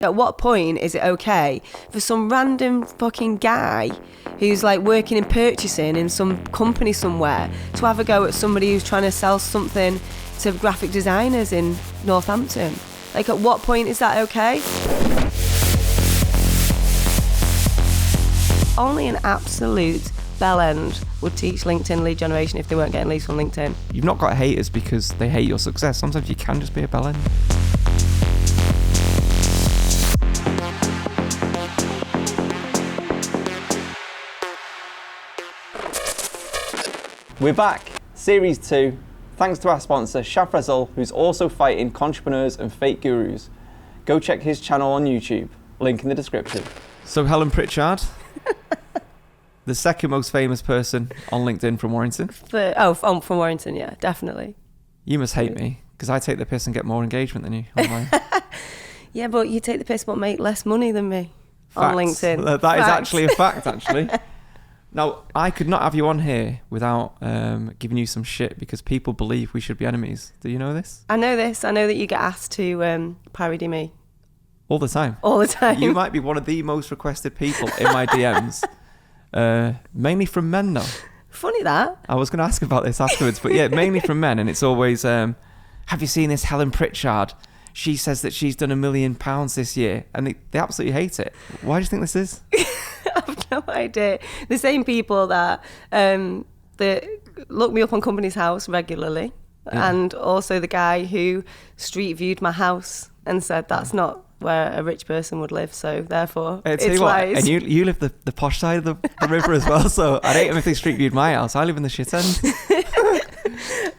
At what point is it okay for some random fucking guy who's like working in purchasing in some company somewhere to have a go at somebody who's trying to sell something to graphic designers in Northampton? Like, at what point is that okay? Only an absolute bellend would teach LinkedIn lead generation if they weren't getting leads from LinkedIn. You've not got haters because they hate your success. Sometimes you can just be a bellend. We're back. Series 2. Thanks to our sponsor, Shafrazul, who's also fighting entrepreneurs and fake gurus. Go check his channel on YouTube. Link in the description. So Helen Pritchard, the second most famous person on LinkedIn from Warrington. From Warrington, yeah, definitely. You must hate me, because I take the piss and get more engagement than you online. Yeah, but you take the piss but make less money than me on LinkedIn. That is actually a fact, actually. Now, I could not have you on here without giving you some shit, because people believe we should be enemies. Do you know this? I know this. I know that you get asked to parody me. All the time. All the time. You might be one of the most requested people in my DMs. Mainly from men, though. Funny that. I was going to ask about this afterwards, but yeah, mainly from men. And it's always, have you seen this Helen Pritchard? She says that she's done £1 million this year. And they absolutely hate it. Why do you think this is? I've no idea. The same people that look me up on Company's House regularly, and also the guy who street viewed my house and said that's not where a rich person would live, so therefore it's lies. And you live the posh side of the river as well, so I'd hate them if they street viewed my house. I live in the shit end.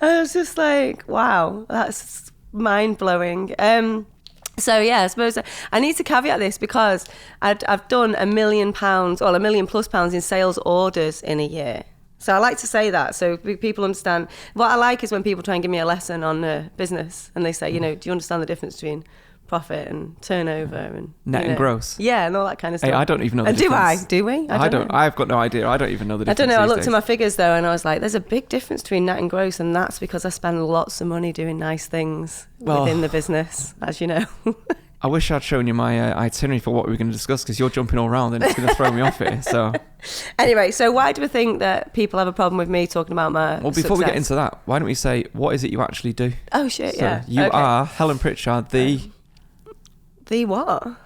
I was just like, wow, that's mind-blowing. So yeah, I suppose I need to caveat this because I've done £1 million, or £1 million plus in sales orders in a year. So I like to say that so people understand. What I like is when people try and give me a lesson on business and they say, do you understand the difference between profit and turnover and net and gross? Yeah, and all that kind of stuff. Hey, I don't even know the difference. Do we? I don't know. I've got no idea. I don't even know the difference. I don't know. I looked at my figures though and I was like, there's a big difference between net and gross, and that's because I spend lots of money doing nice things within the business, as you know. I wish I'd shown you my itinerary for what we were going to discuss, because you're jumping all around and it's going to throw me off here. So anyway, so why do we think that people have a problem with me talking about my Well, before we get into that, why don't we say, what is it you actually do? Oh, shit, so yeah. You are Helen Pritchard, the what?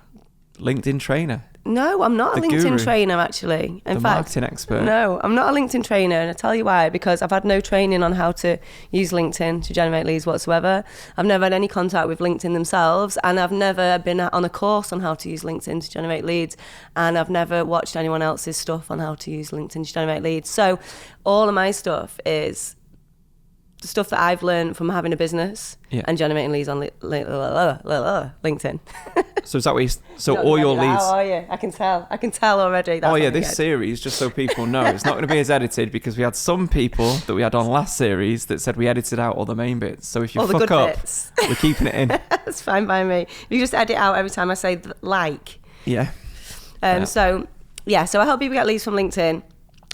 LinkedIn trainer. No, I'm not a LinkedIn guru. trainer, actually. In the fact, marketing expert. No, I'm not a LinkedIn trainer, and I'll tell you why. Because I've had no training on how to use LinkedIn to generate leads whatsoever. I've never had any contact with LinkedIn themselves, and I've never been on a course on how to use LinkedIn to generate leads, and I've never watched anyone else's stuff on how to use LinkedIn to generate leads. So all of my stuff is the stuff that I've learned from having a business and generating leads on LinkedIn. So is that what all your leads? How are you? I can tell already. That's This series, just so people know, it's not going to be as edited, because we had some people that we had on last series that said we edited out all the main bits. So if you fuck up, we're keeping it in. That's fine by me. You just edit out every time I say like. Yeah. So I help people get leads from LinkedIn,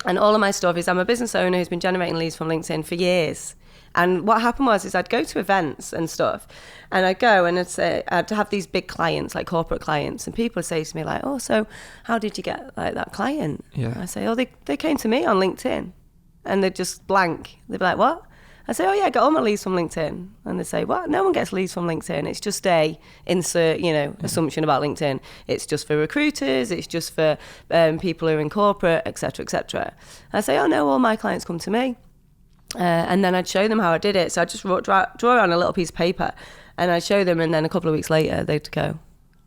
and all of my stuff is I'm a business owner who's been generating leads from LinkedIn for years. And what happened was I'd go to events and stuff, and I'd go and I'd have these big clients, like corporate clients, and people would say to me like, oh, so how did you get like that client? Yeah. And I say, oh, they came to me on LinkedIn, and they'd just blank. They'd be like, what? I say, oh yeah, I got all my leads from LinkedIn. And they say, what? No one gets leads from LinkedIn. It's just assumption about LinkedIn. It's just for recruiters. It's just for people who are in corporate, etc., etc. I say, oh no, all my clients come to me. And then I'd show them how I did it. So I'd just draw on a little piece of paper and I'd show them, and then a couple of weeks later they'd go,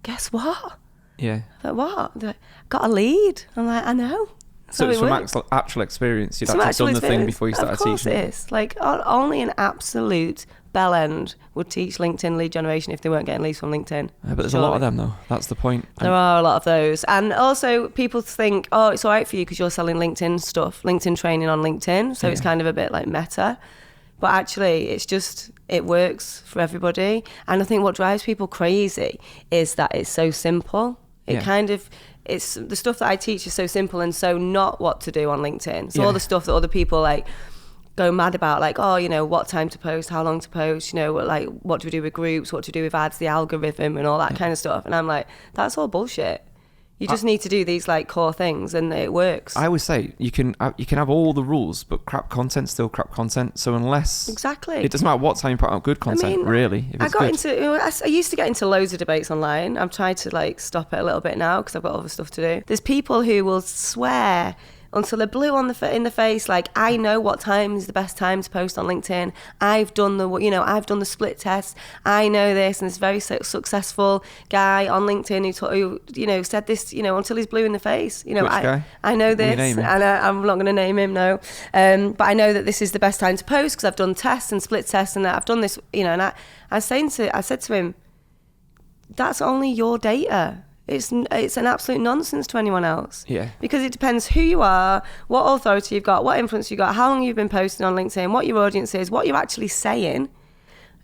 guess what? Yeah. I'm like, what? They're like, got a lead. I'm like, I know. So it's from actual experience. You'd actually done the thing before you started teaching. Of course it is. Like, only an absolute bellend would teach LinkedIn lead generation if they weren't getting leads from LinkedIn. But there's a lot of them, though. That's the point. There are a lot of those. And also, people think, oh, it's all right for you because you're selling LinkedIn stuff, LinkedIn training on LinkedIn. So it's kind of a bit like meta. But actually, it works for everybody. And I think what drives people crazy is that it's so simple. It's the stuff that I teach is so simple and so not what to do on LinkedIn. So all the stuff that other people like go mad about like, oh, you know, what time to post, how long to post, you know, like what do we do with groups, what do we do with ads, the algorithm and all that kind of stuff. And I'm like, that's all bullshit. You just need to do these like core things and it works. I always say you can have all the rules, but crap content's still crap content. So unless it doesn't matter what time you put out good content, really. If I used to get into loads of debates online. I've tried to like stop it a little bit now because I've got other stuff to do. There's people who will swear until they're blue in the face, like, I know what time is the best time to post on LinkedIn. I've done the split test. I know this, and this very successful guy on LinkedIn who said this, until he's blue in the face. Which guy? I know this, and I'm not going to name him, no. But I know that this is the best time to post because I've done tests and split tests, and I've done this, and I said to him, that's only your data. It's an absolute nonsense to anyone else. Yeah. Because it depends who you are, what authority you've got, what influence you've got, how long you've been posting on LinkedIn, what your audience is, what you're actually saying.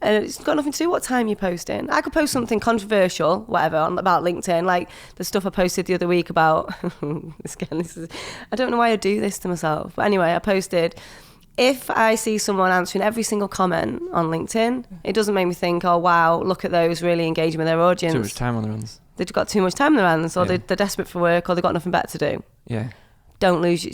And it's got nothing to do with what time you're posting. I could post something controversial, whatever, about LinkedIn, like the stuff I posted the other week about... I don't know why I do this to myself. But anyway, I posted... If I see someone answering every single comment on LinkedIn, it doesn't make me think, oh, wow, look at those really engaging with their audience. Too much time on their hands. They've got too much time on their hands, or they're desperate for work, or they've got nothing better to do. Yeah.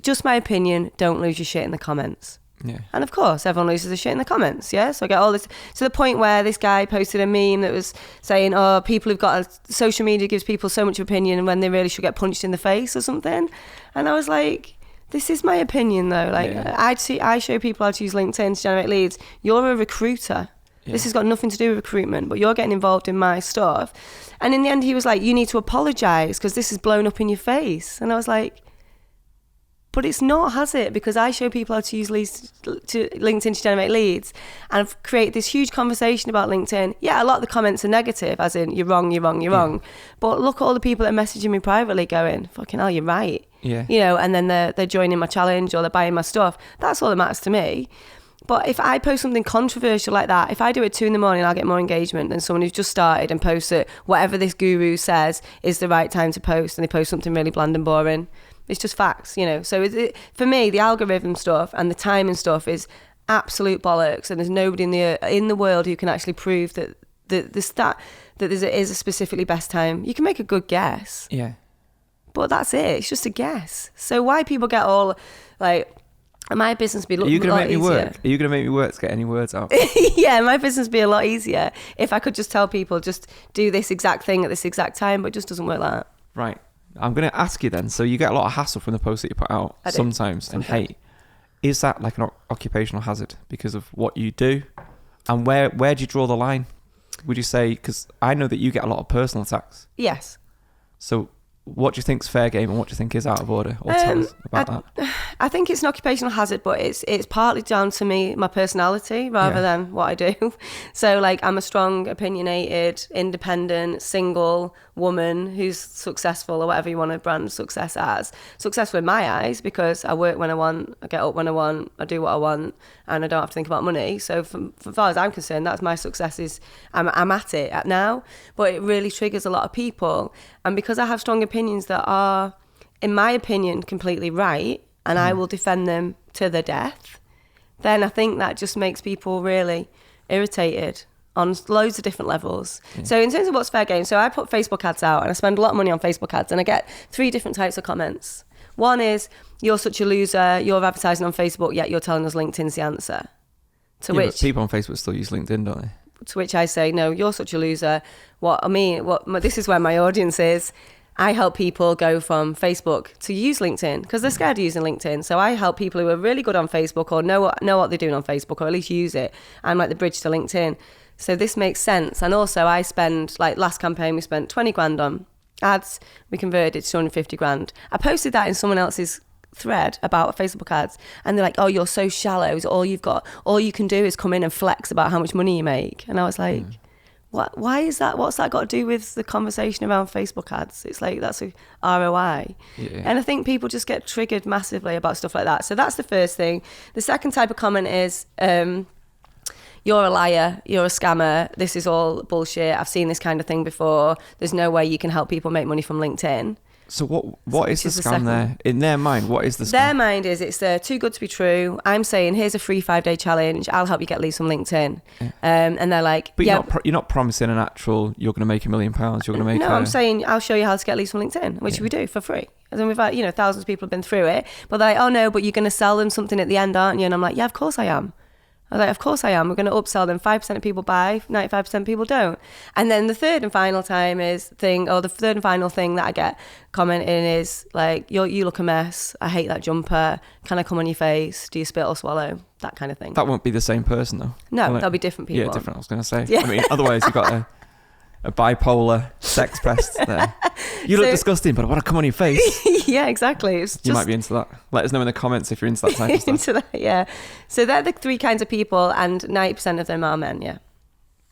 Just my opinion, don't lose your shit in the comments. Yeah. And of course, everyone loses their shit in the comments, yeah? So I get all this, to the point where this guy posted a meme that was saying, oh, people who've got, social media gives people so much opinion when they really should get punched in the face or something. And I was like... This is my opinion, though. Like, I show people how to use LinkedIn to generate leads. You're a recruiter. Yeah. This has got nothing to do with recruitment, but you're getting involved in my stuff. And in the end, he was like, you need to apologise because this is blown up in your face. And I was like, but it's not, has it? Because I show people how to use LinkedIn to generate leads and I've created this huge conversation about LinkedIn. Yeah, a lot of the comments are negative, as in, you're wrong, you're wrong, you're wrong. But look at all the people that are messaging me privately going, fucking hell, you're right. Yeah. And then they're joining my challenge or they're buying my stuff. That's all that matters to me. But if I post something controversial like that, if I do it at 2 a.m, I'll get more engagement than someone who's just started and posts it, whatever this guru says is the right time to post, and they post something really bland and boring. It's just facts, So for me, the algorithm stuff and the timing stuff is absolute bollocks, and there's nobody in the world who can actually prove that there is a specifically best time. You can make a good guess. Yeah. But that's it. It's just a guess. So why people get all like... My business would be Are you going to make me easier. work? Are you going to make me work to get any words out? Yeah, my business would be a lot easier if I could just tell people, just do this exact thing at this exact time, but it just doesn't work like that. Right. I'm going to ask you then. So you get a lot of hassle from the posts that you put out sometimes and hate. Is that like an occupational hazard because of what you do? And where do you draw the line? Would you say, because I know that you get a lot of personal attacks. Yes. So what do you think is fair game and what do you think is out of order? Or tell us about that. I think it's an occupational hazard, but it's partly down to my personality rather than what I do. So like, I'm a strong, opinionated, independent, single woman who's successful, or whatever you want to brand success as. Successful in my eyes because I work when I want, I get up when I want, I do what I want, and I don't have to think about money. So as far as I'm concerned, that's my success. I'm at it now, but it really triggers a lot of people. And because I have strong opinions that are, in my opinion, completely right, and I will defend them to the death, then I think that just makes people really irritated on loads of different levels. Yeah. So in terms of what's fair game, so I put Facebook ads out and I spend a lot of money on Facebook ads, and I get 3 different types of comments. One is, you're such a loser, you're advertising on Facebook, yet you're telling us LinkedIn's the answer. But people on Facebook still use LinkedIn, don't they? To which I say, no, you're such a loser. This is where my audience is. I help people go from Facebook to use LinkedIn because they're scared of using LinkedIn. So I help people who are really good on Facebook or know what they're doing on Facebook, or at least use it. I'm like the bridge to LinkedIn. So this makes sense. And also I spend, like last campaign, we spent 20 grand on ads. We converted it to 250 grand. I posted that in someone else's thread about Facebook ads, and they're like, oh, you're so shallow. All you can do is come in and flex about how much money you make. And I was like, why is that? What's that got to do with the conversation around Facebook ads? It's like, that's a ROI. Yeah. And I think people just get triggered massively about stuff like that. So that's the first thing. The second type of comment is, you're a liar, you're a scammer, this is all bullshit, I've seen this kind of thing before, there's no way you can help people make money from LinkedIn. So what is the scam there? In their mind, what is the scam? Their mind is it's too good to be true. I'm saying, here's a free 5-day challenge. I'll help you get leads from LinkedIn. Yeah. And they're like, but you're not promising an actual, you're going to make £1 million, you're going to make I'm saying, I'll show you how to get leads from LinkedIn, which we do for free. And then we've had, thousands of people have been through it. But they're like, oh no, but you're going to sell them something at the end, aren't you? And I'm like, yeah, of course I am. I was like, of course I am. We're going to upsell them. 5% of people buy, 95% of people don't. And then the third and final thing that I get commenting is like, you look a mess. I hate that jumper. Can I come on your face? Do you spit or swallow? That kind of thing. That won't be the same person though. No, that'll be different people. Yeah, different. I was going to say. Yeah. I mean, otherwise you've got a bipolar sex pest there. You look disgusting, but I want to come on your face. Yeah, exactly. You might be into that. Let us know in the comments if you're into that type of stuff. Into that, yeah. So they're the 3 kinds of people, and 90% of them are men, yeah.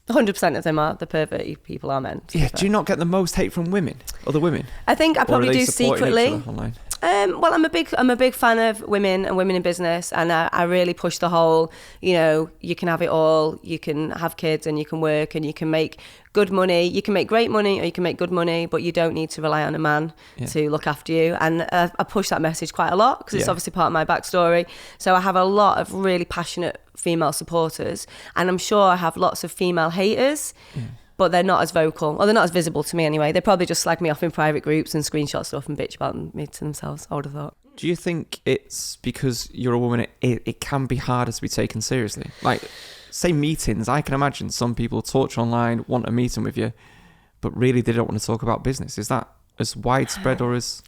100% of them are the pervert people are men. Yeah, do you not get the most hate from women? Other women? I think I probably do secretly. Online? Well, I'm a big fan of women and women in business, and I really push the whole, you can have it all, you can have kids and you can work and you can make good money, you can make great money or you can make good money, but you don't need to rely on a man to look after you. And I push that message quite a lot because it's obviously part of my backstory. So I have a lot of really passionate female supporters, and I'm sure I have lots of female haters. But they're not as vocal, or they're not as visible to me anyway. They probably just slag me off in private groups and screenshot stuff and bitch about me to themselves, I would have thought. Do you think it's because you're a woman, it can be harder to be taken seriously? Like, say meetings, I can imagine some people talk online, want a meeting with you, but really they don't want to talk about business. Is that as widespread or as...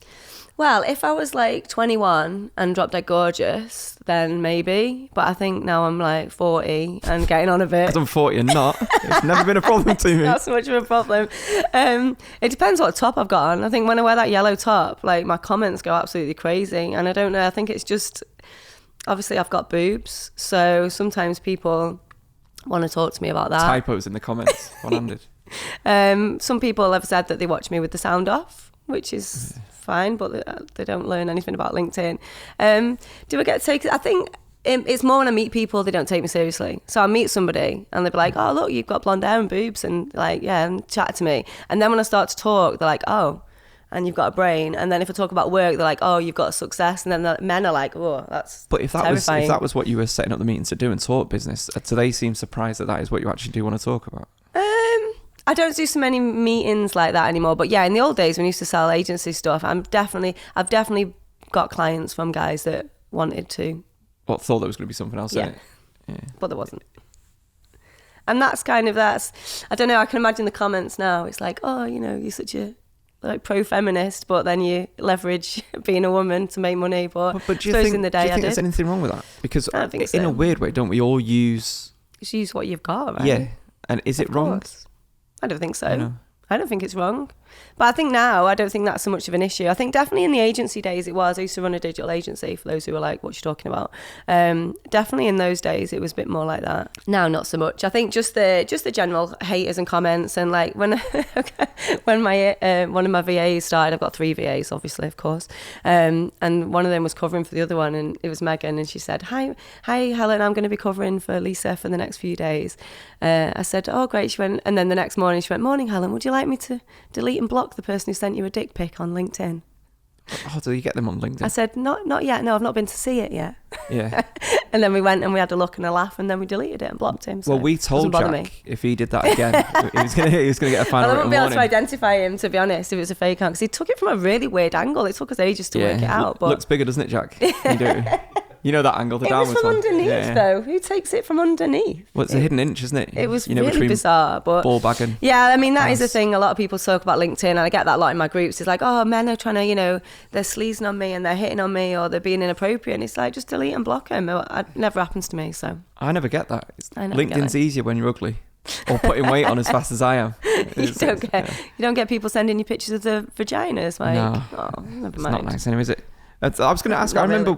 Well, if I was like 21 and drop dead gorgeous, then maybe. But I think now I'm like 40 and getting on a bit. Because I'm 40 and not. It's never been a problem to me. Not so much of a problem. It depends what top I've got on. I think when I wear that yellow top, like my comments go absolutely crazy. And I don't know, I think it's just, obviously I've got boobs. So sometimes people want to talk to me about that. Typos in the comments, one-handed. Some people have said that they watch me with the sound off, which is... fine, but they don't learn anything about LinkedIn. Do I get taken? I think it's more when I meet people, they don't take me seriously. So I meet somebody and they'll be like, oh, look, you've got blonde hair and boobs, and like, yeah, and chat to me. And then when I start to talk, they're like, oh, and you've got a brain. And then if I talk about work, they're like, oh, you've got a success. And then the men are like, oh, that's But if that terrifying. if that was what you were setting up the meeting to do and talk business, do they seem surprised that that is what you actually do want to talk about? I don't do so many meetings like that anymore. But yeah, in the old days when I used to sell agency stuff, I've definitely got clients from guys that wanted to. What, thought there was going to be something else in it? Yeah. But there wasn't. And that's I don't know, I can imagine the comments now. It's like, oh, you're such a like pro-feminist, but then you leverage being a woman to make money. But do you think, there's anything wrong with that? Because I don't think so. In a weird way, don't we all use... Just use what you've got, right? Yeah. And is it wrong? I don't think so. I don't think it's wrong. But I think now, I don't think that's so much of an issue. I think definitely in the agency days it was. I used to run a digital agency, for those who were like, what you're talking about. Definitely in those days it was a bit more like that. Now, not so much. I think just the general haters and comments, and like when my one of my VAs started, I've got 3 VAs, obviously, of course. And one of them was covering for the other one, and it was Megan, and she said, hi Helen, I'm going to be covering for Lisa for the next few days. I said, oh great. She went, and then the next morning she went, morning Helen, would you like me to delete and block the person who sent you a dick pic on LinkedIn? Oh, do you get them on LinkedIn? I said, not yet. No, I've not been to see it yet. Yeah. And then we went and we had a look and a laugh, and then we deleted it and blocked him. So well, we told Jack if he did that again, he was gonna get a final. Well, I wouldn't be able to identify him, to be honest, if it was a fake account, because he took it from a really weird angle. It took us ages to work it out. But looks bigger, doesn't it, Jack? You do. You know that angle, the downwards one. It was from underneath, though. Who takes it from underneath? Well, it's a hidden inch, isn't it? It was really bizarre. But ball bagging. Yeah, I mean, that is the thing. A lot of people talk about LinkedIn, and I get that a lot in my groups. It's like, oh, men are trying to, they're sleazing on me and they're hitting on me or they're being inappropriate. And it's like, just delete and block them. It never happens to me, so. I never get that. LinkedIn's easier when you're ugly. Or putting weight on as fast as I am. You don't get people sending you pictures of the vaginas, like, no, oh, never mind. It's not nice anyway, is it? I was going to ask, I remember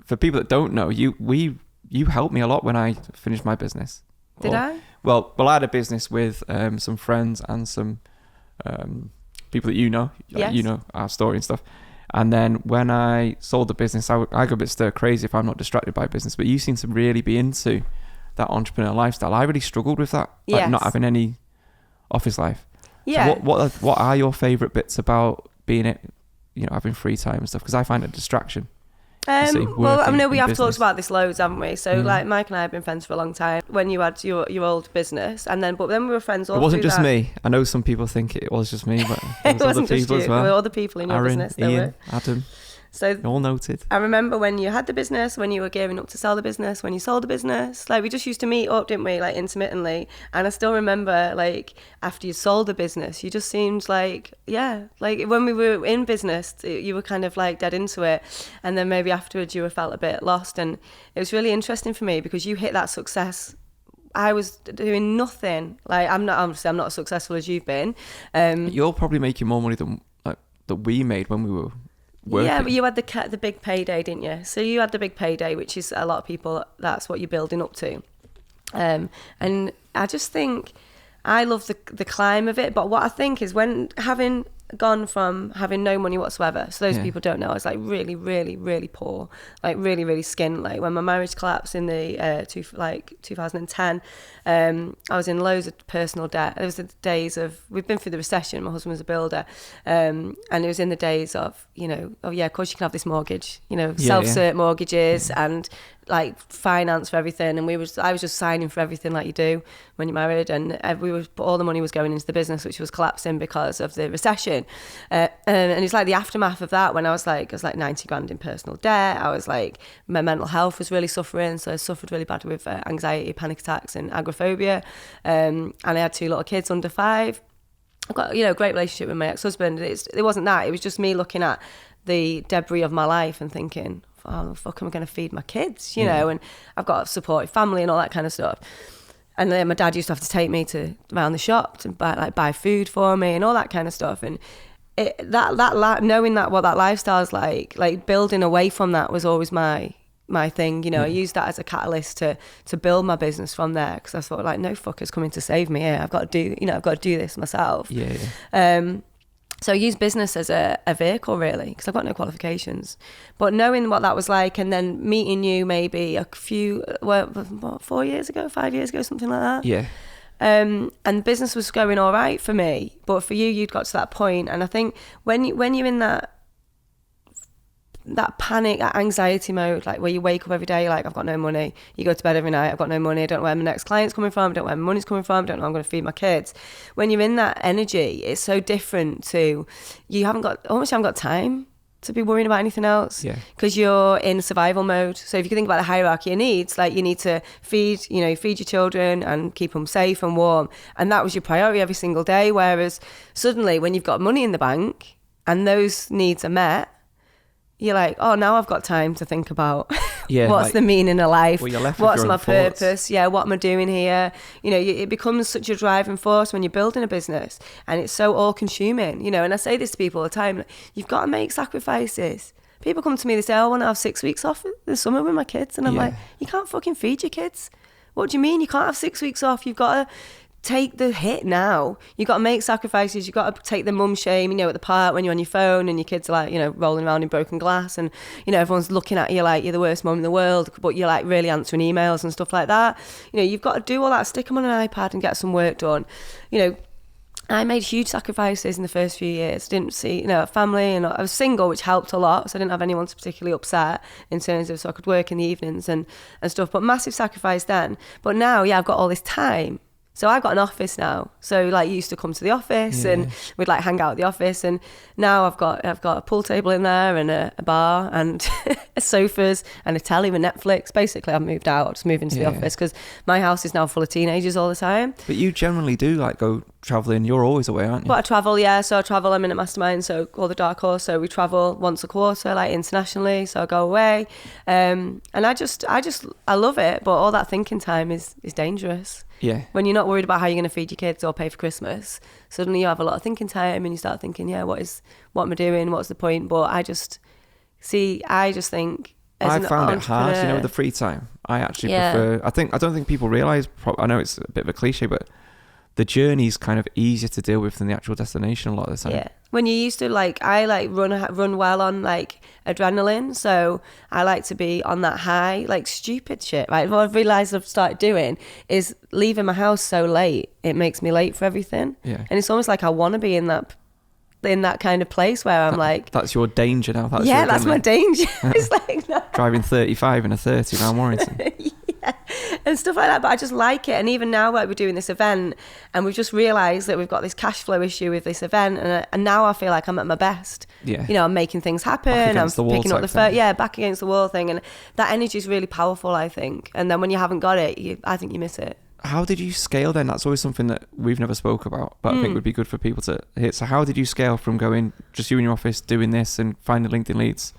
for people that don't know, you helped me a lot when I finished my business. Did I? Well, I had a business with some friends and some people that you know our story and stuff. And then when I sold the business, I go a bit stir crazy if I'm not distracted by business. But you seem to really be into that entrepreneur lifestyle. I really struggled with that, like not having any office life. Yeah. So what are your favourite bits about being it, having free time and stuff? Because I find it a distraction. Well, I know we have talked about this loads, haven't we? So, like, Mike and I have been friends for a long time. When you had your old business, but then we were friends all through that. It wasn't just me. I know some people think it was just me, but it was wasn't other just people you. as well. There were other people in your Aaron, business. Ian, Adam. So all noted. I remember when you had the business, when you were gearing up to sell the business, when you sold the business, like we just used to meet up, didn't we, like intermittently. And I still remember, like, after you sold the business, you just seemed like, like when we were in business, you were kind of like dead into it. And then maybe afterwards you felt a bit lost. And it was really interesting for me because you hit that success. I was doing nothing. Like, I'm not as successful as you've been. You're probably making more money than that we made when we were working. Yeah, but you had the big payday, didn't you? So you had the big payday, which is a lot of people, that's what you're building up to. And I just think I love the climb of it. But what I think is when having gone from having no money whatsoever, so those people don't know, I was like really, really, really poor, like really, really skint. Like when my marriage collapsed in the 2010, I was in loads of personal debt. It was the days of, we've been through the recession, my husband was a builder, and it was in the days of, of course you can have this mortgage, self-cert mortgages and like finance for everything, and I was just signing for everything like you do when you're married, and all the money was going into the business, which was collapsing because of the recession, and it's like the aftermath of that when I was like 90 grand in personal debt. I was like, my mental health was really suffering, so I suffered really bad with anxiety, panic attacks and agoraphobia, and I had 2 little kids under 5. I've got a great relationship with my ex-husband. It wasn't that, it was just me looking at the debris of my life and thinking, oh, the fuck am I going to feed my kids, and I've got a supportive family and all that kind of stuff. And then my dad used to have to take me around the shop to buy food for me and all that kind of stuff. And knowing what that lifestyle is like building away from that was always my thing. I used that as a catalyst to build my business from there, because I thought, like, no fucker's coming to save me here. I've got to do this myself. So I use business as a vehicle, really, because I've got no qualifications. But knowing what that was like, and then meeting you maybe 4 years ago, 5 years ago, something like that. Yeah. And business was going all right for me, but for you, you'd got to that point. And I think when you're in that panic, that anxiety mode, like where you wake up every day, like, I've got no money. You go to bed every night, I've got no money. I don't know where my next client's coming from. I don't know where my money's coming from. I don't know how I'm going to feed my kids. When you're in that energy, it's so different to, you haven't got time to be worrying about anything else, because you're in survival mode. So if you think about the hierarchy of needs, like you need to feed your children and keep them safe and warm. And that was your priority every single day. Whereas suddenly when you've got money in the bank and those needs are met, you're like, oh, now I've got time to think about what's the meaning of life, what's my purpose, what am I doing here? It becomes such a driving force when you're building a business, and it's so all-consuming, and I say this to people all the time, you've got to make sacrifices. People come to me, they say, I want to have 6 weeks off the summer with my kids, and I'm like, you can't fucking feed your kids. What do you mean you can't have 6 weeks off? You've got to take the hit now. You've got to make sacrifices. You've got to take the mum shame, at the park when you're on your phone and your kids are like, rolling around in broken glass, and, everyone's looking at you like you're the worst mum in the world, but you're like really answering emails and stuff like that. You've got to do all that, stick them on an iPad and get some work done. I made huge sacrifices in the first few years. Didn't see, a family, and I was single, which helped a lot. So I didn't have anyone to particularly upset in terms of, so I could work in the evenings and stuff, but massive sacrifice then. But now, I've got all this time. So I've got an office now. So like you used to come to the office and we'd like hang out at the office, and now I've got a pool table in there and a bar and sofas and a telly with Netflix. Basically, I've moved out. I just moved into the office because my house is now full of teenagers all the time. But you generally do like go travelling. You're always away, aren't you? But I travel, So I travel. I'm in a mastermind, so called the Dark Horse. So we travel once a quarter, like internationally. So I go away, and I love it. But all that thinking time is dangerous. Yeah. When you're not worried about how you're going to feed your kids or pay for Christmas, suddenly you have a lot of thinking time and you start thinking, what am I doing? What's the point? But I just think as I found it hard, the free time. I actually prefer, I don't think people realise, I know it's a bit of a cliche, but the journey's kind of easier to deal with than the actual destination a lot of the time. Yeah. When you used to I run well on adrenaline, so I like to be on that high, stupid shit. Right, what I've realised I've started doing is leaving my house so late. It makes me late for everything. Yeah. And it's almost like I want to be in that kind of place where I'm that's your danger now. That's my danger. It's like no. Driving 35 in a 30 around Warrington. Yeah, and stuff like that, but I just like it. And even now we're doing this event and we've just realised that we've got this cash flow issue with this event, and now I feel like I'm at my best. Yeah. I'm making things happen, I'm picking up the phone, back against the wall thing, and that energy is really powerful, I think. And then when you haven't got it, I think you miss it. How did you scale then? That's always something that we've never spoke about, but I think would be good for people to hear. So how did you scale from going just you in your office doing this and finding LinkedIn leads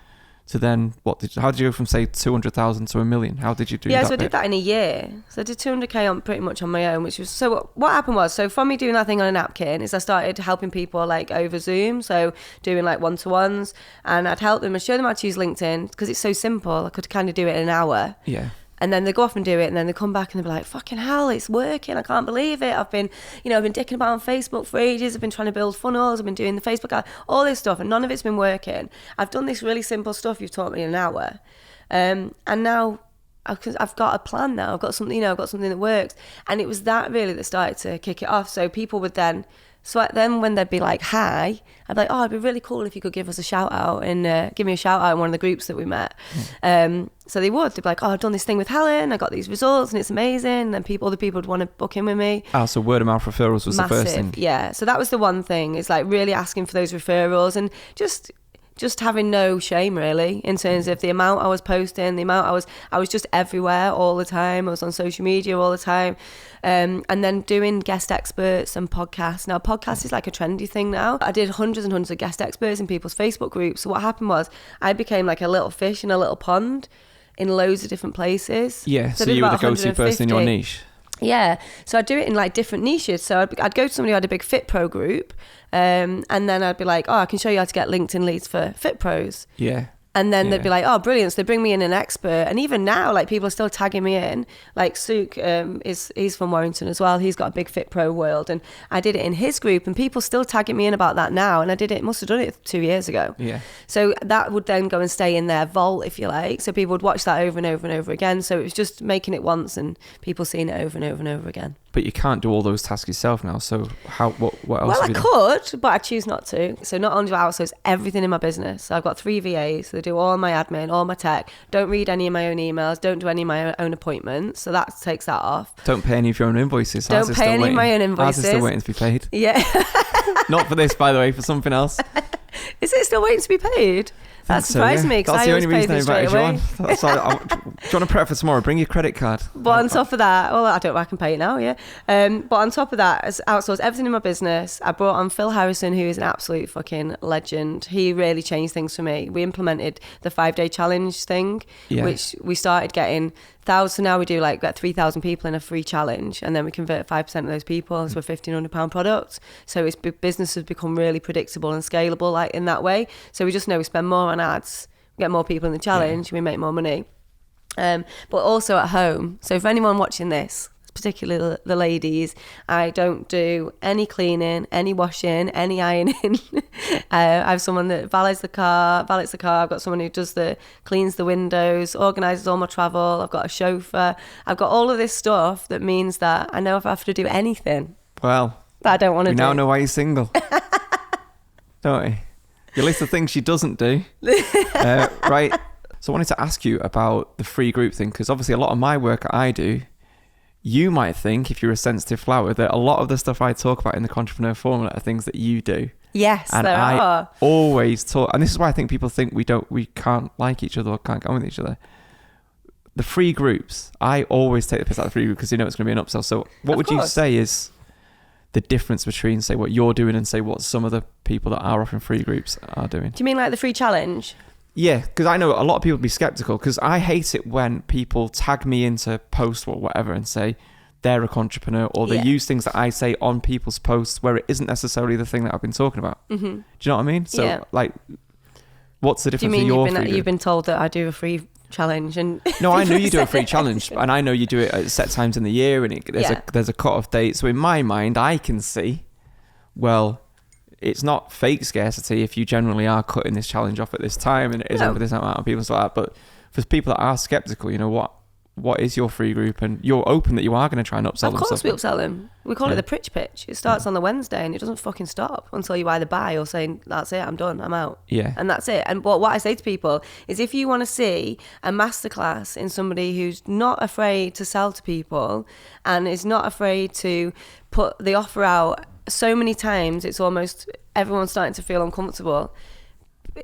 to then how did you go from say 200,000 to 1 million? How did you do that? Yeah, so I did that in a year. So I did 200k pretty much on my own, which was, so what happened was, so from me doing that thing on a napkin is I started helping people over Zoom, so doing one-to-ones, and I'd help them and show them how to use LinkedIn because it's so simple. I could kind of do it in an hour. Yeah. And then they go off and do it, and then they come back and they'll be like, fucking hell, it's working. I can't believe it. I've been dicking about on Facebook for ages. I've been trying to build funnels. I've been doing the Facebook ad, all this stuff, and none of it's been working. I've done this really simple stuff you've taught me in an hour. And now I've got a plan now. I've got something that works. And it was that really that started to kick it off. So people would then, when they'd be like, hi, I'd be like, oh, it'd be really cool if you could give us a shout out and give me a shout out in one of the groups that we met. So they'd be like, oh, I've done this thing with Helen, I got these results and it's amazing. And then other people would want to book in with me. Oh, so word of mouth referrals was massive. The first thing. Yeah, so that was the one thing, is really asking for those referrals and just having no shame really in terms of the amount I was posting, the amount I was just everywhere all the time. I was on social media all the time. And then doing guest experts and podcasts. Now, podcast is like a trendy thing now. I did hundreds and hundreds of guest experts in people's Facebook groups. So what happened was I became like a little fish in a little pond in loads of different places. Yeah, so you were the go-to person in your niche. Yeah, so I'd do it in different niches. So I'd go to somebody who had a big Fit Pro group, and then I'd be like, oh, I can show you how to get LinkedIn leads for Fit Pros. Yeah. And then they'd be like, oh, brilliant. So they bring me in an expert. And even now, people are still tagging me in. Suk, he's from Warrington as well. He's got a big Fit Pro world. And I did it in his group and people still tagging me in about that now. And must have done it 2 years ago. Yeah. So that would then go and stay in their vault, if you like. So people would watch that over and over and over again. So it was just making it once and people seeing it over and over and over again. But you can't do all those tasks yourself now. So what else? Well, I could, but I choose not to. So not only do I outsource everything in my business. So I've got 3 VAs. So they do all my admin, all my tech. Don't read any of my own emails. Don't do any of my own appointments. So that takes that off. Don't pay any of your own invoices. Don't pay any of my own invoices. Ours is still waiting to be paid. Yeah. Not for this, by the way, for something else. Is it still waiting to be paid? That surprised me because I always pay them straight away. Do you want to prep for tomorrow? Bring your credit card. But on top of that, well, I can pay it now, yeah. But on top of that, as outsourced everything in my business, I brought on Phil Harrison, who is an absolute fucking legend. He really changed things for me. We implemented the 5-day challenge thing, which we started getting thousands. So now we do get 3,000 people in a free challenge, and then we convert 5% of those people into a £1,500 product. So business has become really predictable and scalable in that way. So we just know we spend more on ads, we get more people in the challenge, we make more money. But also at home. So for anyone watching this, particularly the ladies, I don't do any cleaning, any washing, any ironing. I have someone that valets the car. I've got someone who cleans the windows, organises all my travel. I've got a chauffeur. I've got all of this stuff that means that I know if I have to do anything. Well, that I don't want to do. We now know why you're single. Don't we? Your list of things she doesn't do. Right. So I wanted to ask you about the free group thing, because obviously a lot of my work I do, you might think, if you're a sensitive flower, that a lot of the stuff I talk about in the Contreprenuer formula are things that you do. Yes, and there are. Always talk, and this is why I think people think we can't like each other or can't go on with each other. The free groups, I always take the piss out of the free group because you know it's going to be an upsell. So what would you say is the difference between, say, what you're doing and say what some of the people that are offering free groups are doing? Do you mean the free challenge? Yeah, because I know a lot of people be skeptical, because I hate it when people tag me into post or whatever and say they're a Contreprenuer, or they use things that I say on people's posts where it isn't necessarily the thing that I've been talking about. Mm-hmm. Do you know what I mean? So, what's the difference? Do you mean you've been told that I do a free challenge. And no, I know you do a free challenge, and I know you do it at set times in the year, and there's a cut-off date. So in my mind, I can see, well, it's not fake scarcity if you generally are cutting this challenge off at this time, and it is over this amount of people and stuff like that. But for people that are skeptical, you know, what is your free group, and you're open that you are going to try and upsell them. Of course we upsell them. We call it the Pritch pitch. It starts on the Wednesday and it doesn't fucking stop until you either buy or say, that's it, I'm done, I'm out. Yeah. And that's it. And what I say to people is, if you want to see a masterclass in somebody who's not afraid to sell to people and is not afraid to put the offer out so many times, it's almost everyone's starting to feel uncomfortable,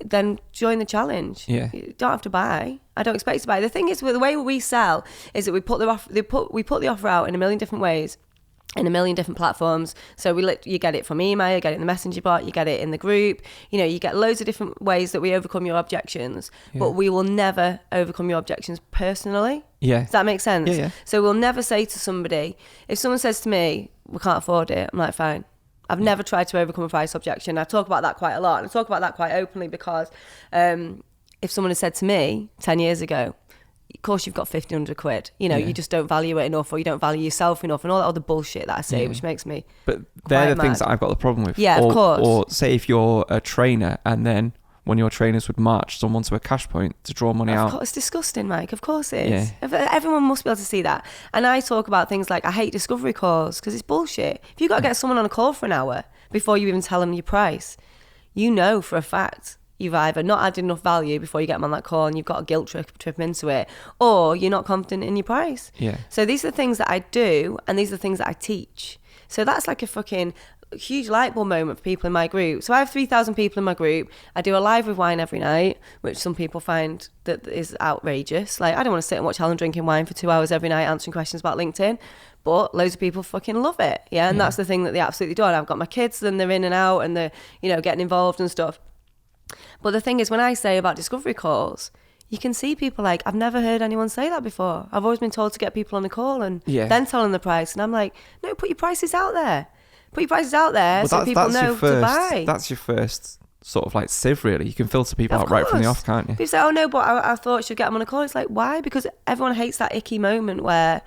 then join the challenge. Yeah. You don't have to buy. I don't expect you to buy. The thing is, with the way we sell is that we put the offer out in a million different ways, in a million different platforms. So you get it from email, you get it in the messenger bot, you get it in the group. You know, you get loads of different ways that we overcome your objections, but we will never overcome your objections personally. Yeah. Does that make sense? Yeah. So we'll never say to somebody, if someone says to me, we can't afford it, I'm like, fine. I've never tried to overcome a price objection. I talk about that quite a lot. And I talk about that quite openly because if someone had said to me 10 years ago, of course you've got 1,500 quid, you know, you just don't value it enough, or you don't value yourself enough, and all that other bullshit that I say, which makes me But they're the mad. things that I've got the problem with. Yeah, of course. Or say if you're a trainer and then one of your trainers would march someone to a cash point to draw money out. Of course, it's disgusting, Mike. Of course it is. Yeah. Everyone must be able to see that. And I talk about things like, I hate discovery calls because it's bullshit. If you've got to get someone on a call for an hour before you even tell them your price, you know for a fact you've either not added enough value before you get them on that call and you've got a guilt trip them into it, or you're not confident in your price. Yeah. So these are the things that I do, and these are the things that I teach. So that's like a fucking huge light bulb moment for people in my group. So I have 3,000 people in my group. I do a live with wine every night, which some people find that is outrageous. Like, I don't want to sit and watch Helen drinking wine for 2 hours every night answering questions about LinkedIn, but loads of people fucking love it. Yeah. And that's the thing that they absolutely do. And I've got my kids, and they're in and out, and they're, you know, getting involved and stuff. But the thing is, when I say about discovery calls, you can see people like, I've never heard anyone say that before. I've always been told to get people on a call and then tell them the price. And I'm like, no, put your prices out there. Put your prices out there so people know to buy. That's your first sort of like sieve, really. You can filter people out right from the off, can't you? People say, oh no, but I thought I should get them on a call. It's like, why? Because everyone hates that icky moment where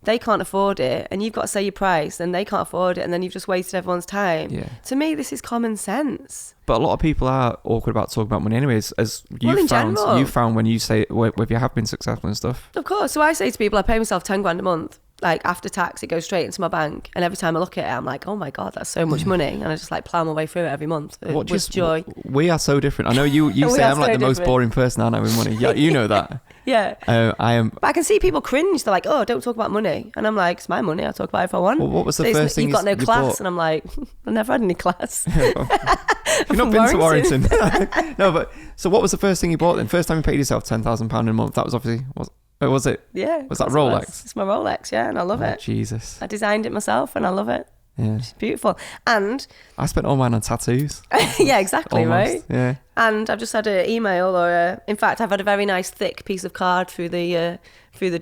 they can't afford it and you've got to say your price and they can't afford it, and then you've just wasted everyone's time. Yeah. To me, this is common sense. But a lot of people are awkward about talking about money anyways, as you found when you say, if you have been successful and stuff. Of course. So I say to people, I pay myself 10 grand a month. Like, after tax, it goes straight into my bank. And every time I look at it, I'm like, oh my God, that's so much money. And I just like plough my way through it every month with joy. We are so different. I know you say I'm like the most boring person I know with money. Yeah, you know that. Yeah. I am. But I can see people cringe. They're like, oh, don't talk about money. And I'm like, it's my money. I'll talk about it if I want. Well, what was the first thing you've got no class? bought? And I'm like, I've never had any class. You've not been to Warrington. No, but so what was the first thing you bought then? First time you paid yourself £10,000 a month? That was obviously... Was it? Yeah. Was that Rolex? It's my Rolex, yeah, and I love it. Jesus. I designed it myself and I love it. Yeah. It's beautiful. And I spent all mine on tattoos. yeah, exactly, almost. right? Yeah. And I've just had an email, or in fact, I've had a very nice thick piece of card through the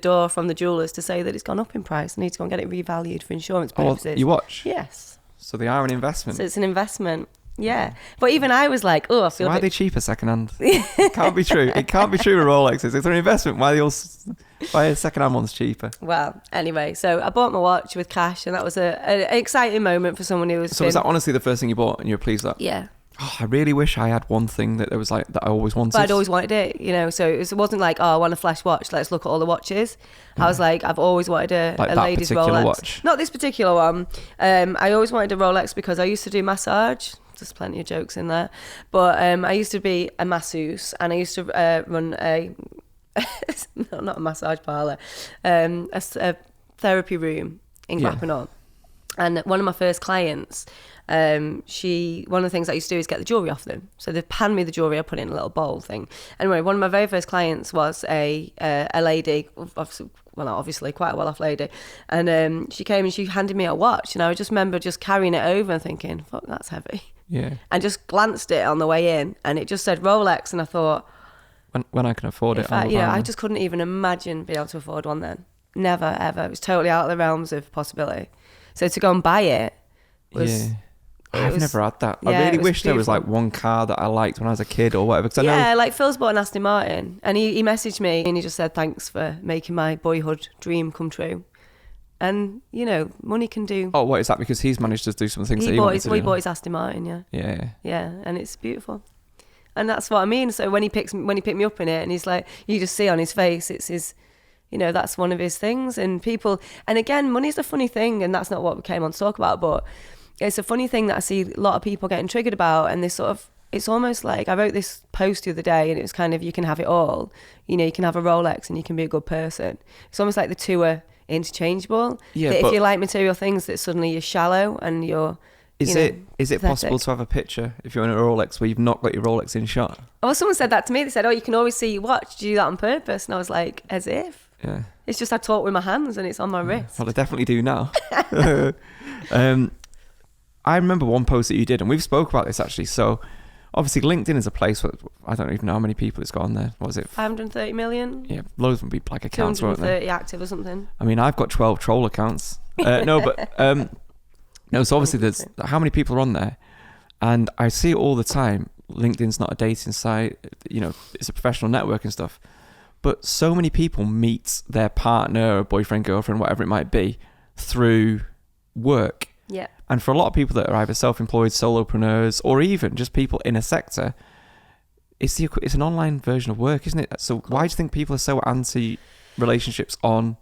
door from the jewellers to say that it's gone up in price. I need to go and get it revalued for insurance purposes. You watch? Yes. So they are an investment. So it's an investment. Yeah. But even I was like, oh, I feel why are they cheaper secondhand? It can't be true. It can't be true with Rolexes. It's an investment. Why are secondhand ones cheaper? Well, anyway, so I bought my watch with cash, and that was an exciting moment for someone who was... So was that honestly the first thing you bought and you were pleased with that? Yeah. Oh, I really wish I had one thing that there was like that I always wanted. But I'd always wanted it, you know. So it wasn't like, oh, I want a flash watch, let's look at all the watches. I was like, I've always wanted a ladies Rolex. Watch. Not this particular one. I always wanted a Rolex because I used to do massage. There's plenty of jokes in there, but I used to be a masseuse, and I used to run a not a massage parlour, a therapy room in Grappenhall. And one of my first clients, one of the things I used to do is get the jewellery off them. So they'd hand me the jewellery, I put it in a little bowl thing. Anyway, one of my very first clients was a lady, obviously quite a well-off lady, and she came and she handed me a watch, and I just remember just carrying it over and thinking, fuck, that's heavy. Yeah. And just glanced it on the way in, and it just said Rolex, and I thought, when I can afford it, I just couldn't even imagine being able to afford one then. Never, ever. It was totally out of the realms of possibility. So to go and buy it was I've never had that. Yeah, I really it was wish there was beautiful. like one car that I liked when I was a kid or whatever. 'Cause I Yeah, know, like Phil's bought an Aston Martin, and he messaged me and he just said thanks for making my boyhood dream come true. And you know, money can do. oh, what is that? Because he's managed to do some things that He he bought wanted his, to well, he do. bought his Aston Martin, yeah. Yeah. And it's beautiful. And that's what I mean. So when he picked me up in it, and he's like, you just see on his face, it's his, you know, that's one of his things. And people, and again, money's a funny thing, and that's not what we came on to talk about, but it's a funny thing that I see a lot of people getting triggered about. And this sort of, it's almost like, I wrote this post the other day, and it was kind of, you can have it all. You know, you can have a Rolex and you can be a good person. It's almost like the two are interchangeable. Yeah, that but if you like material things, that suddenly you're shallow and you're, is you know, it pathetic. possible to have a picture if you're in a Rolex where you've not got your Rolex in shot? Oh, someone said that to me. They said, oh, you can always see your watch. Do you do that on purpose? And I was like, as if. Yeah. It's just I talk with my hands and it's on my wrist. Well, I definitely do now. I remember one post that you did, and we've spoke about this actually. So obviously LinkedIn is a place where I don't even know how many people it's got on there. What was it? 530 million? Yeah, loads of them be like accounts, weren't there? 230 active or something. I mean, I've got 12 troll accounts. No, so obviously there's how many people are on there, and I see it all the time. LinkedIn's not a dating site, you know, it's a professional network and stuff. But so many people meet their partner or boyfriend, girlfriend, whatever it might be, through work. Yeah. And for a lot of people that are either self-employed, solopreneurs, or even just people in a sector, it's an online version of work, isn't it? So why do you think people are so anti-relationships on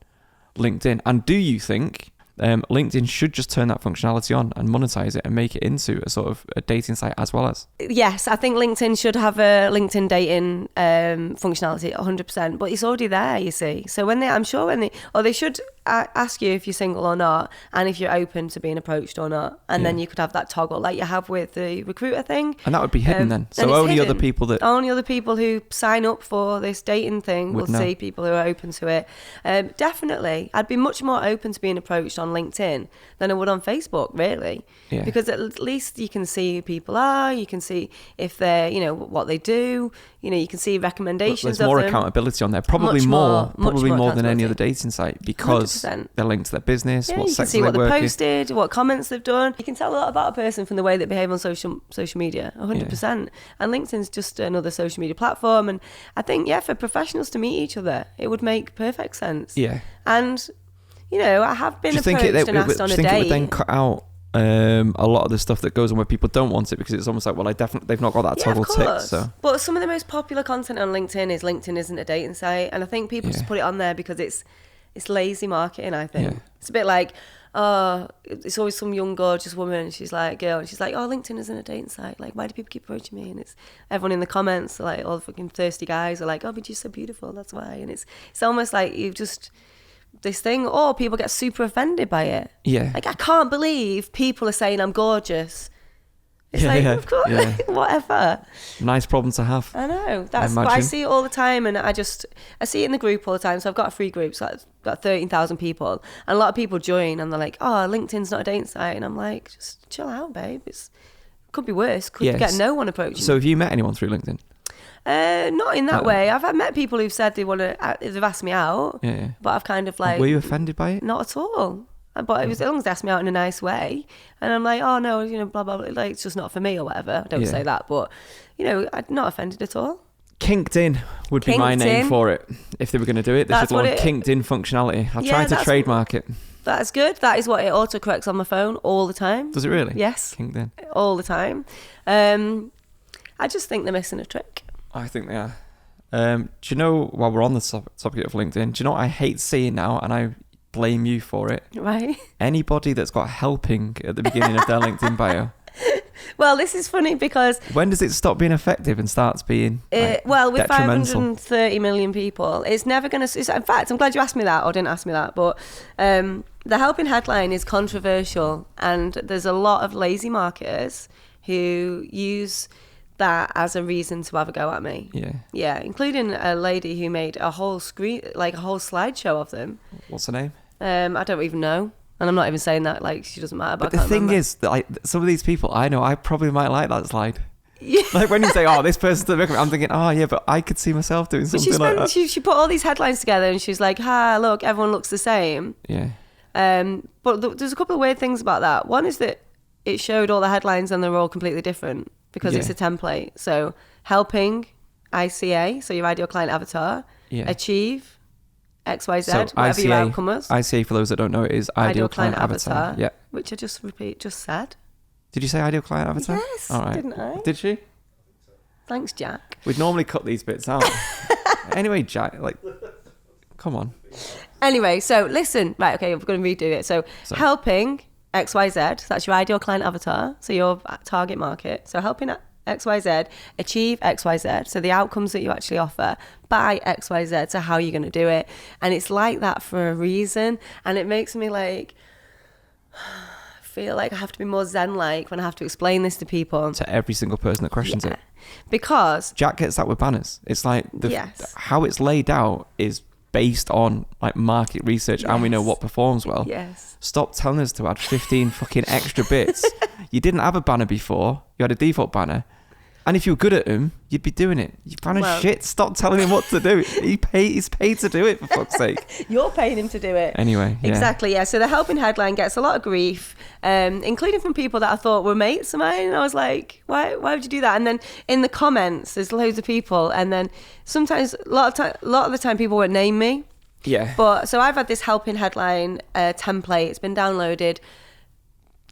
LinkedIn? And do you think LinkedIn should just turn that functionality on and monetize it and make it into a sort of a dating site as well as? Yes, I think LinkedIn should have a LinkedIn dating functionality 100%, but it's already there, you see. So they should ask you if you're single or not, and if you're open to being approached or not, and then you could have that toggle like you have with the recruiter thing. And that would be hidden then. So only other people who sign up for this dating thing will see people who are open to it. Definitely, I'd be much more open to being approached on LinkedIn than I would on Facebook, really. Yeah. Because at least you can see who people are, you can see if they're, you know, what they do, you know, you can see recommendations. There's more of them. accountability on there, probably more than any other dating site, because 100%. they're linked to their business, what you can sector see what they they work in. posted, what comments they've done. You can tell a lot about a person from the way they behave on social media, 100%. And LinkedIn's just another social media platform. And I think, for professionals to meet each other, it would make perfect sense. Yeah. And, you know, I have been approached and asked on a do you think date. it would then cut out a lot of the stuff that goes on where people don't want it, because it's almost like, well, they've not got that toggle ticked. So, but some of the most popular content on LinkedIn is LinkedIn isn't a dating site, and I think people just put it on there because it's lazy marketing. I think it's a bit like, it's always some young gorgeous woman, and she's like, oh, LinkedIn isn't a dating site. Like, why do people keep approaching me? And it's everyone in the comments, like all the fucking thirsty guys are like, oh, but you're so beautiful, that's why. And it's almost like you've just this thing, or people get super offended by it. Yeah. Like, I can't believe people are saying I'm gorgeous. It's of course, whatever. Nice problem to have. I know. But I see it all the time, and I see it in the group all the time. So I've got a free group, so it's got 13,000 people, and a lot of people join, and they're like, oh, LinkedIn's not a dating site. And I'm like, just chill out, babe. It could be worse. Could get no one approaching. So have you met anyone through LinkedIn? Not in that way. I've met people who've said they've asked me out, but I've kind of like... Were you offended by it? Not at all. But it was, as long as they asked me out in a nice way, and I'm like, oh no, you know, blah blah blah, like it's just not for me or whatever. I don't say that, but you know, I'm not offended at all. Kinked in would be my name for it if they were going to do it. They should launch kinked in functionality. I'll try to trademark it. That's good. That is what it autocorrects on my phone all the time. Does it really? Yes. Kinked in all the time. I just think they're missing a trick. I think they are. Do you know, while we're on the topic of LinkedIn, do you know what I hate seeing now, and I blame you for it? Right. Anybody that's got helping at the beginning of their LinkedIn bio. Well, this is funny because... When does it stop being effective and starts being with 530 million people, it's never going to... In fact, I'm glad you asked me that, or didn't ask me that, but the helping headline is controversial, and there's a lot of lazy marketers who use that as a reason to have a go at me. Yeah, including a lady who made a whole slideshow of them. What's her name? I don't even know, and I'm not even saying that like she doesn't matter. But the thing is that, like, some of these people I know, I probably might like that slide. Yeah. Like when you say, oh, this person's the victim, I'm thinking, oh yeah, but I could see myself doing something like that. She put all these headlines together, and she's like, look, everyone looks the same. Yeah. But there's a couple of weird things about that. One is that it showed all the headlines and they're all completely different because it's a template. So helping ICA, so your ideal client avatar, achieve XYZ, So whatever your ICA, outcome was. ICA, for those that don't know, it is ideal client avatar. Yeah. Which I just said. Did you say ideal client avatar? Yes, all right. didn't I? Did she? Thanks, Jack. We'd normally cut these bits out. Anyway, Jack, like, come on. Anyway, so listen. Right, okay, we're going to redo it. So helping XYZ, that's your ideal client avatar, so your target market. So helping XYZ achieve XYZ, so the outcomes that you actually offer by XYZ, so how you're going to do it. And it's like that for a reason. And it makes me like feel like I have to be more zen-like when I have to explain this to people. To every single person that questions it. Because Jack gets that with banners. It's like how it's laid out is based on like market research, and we know what performs well. Yes. Stop telling us to add 15 fucking extra bits. You didn't have a banner before. You had a default banner. And if you were good at them, you'd be doing it. You banner shit. Stop telling him what to do. He's paid to do it, for fuck's sake. You're paying him to do it. Anyway, Exactly, yeah. So the helping headline gets a lot of grief, including from people that I thought were mates of mine. And I was like, why would you do that? And then in the comments, there's loads of people. And then sometimes, a lot of the time, people won't name me. Yeah. But so I've had this helping headline template. It's been downloaded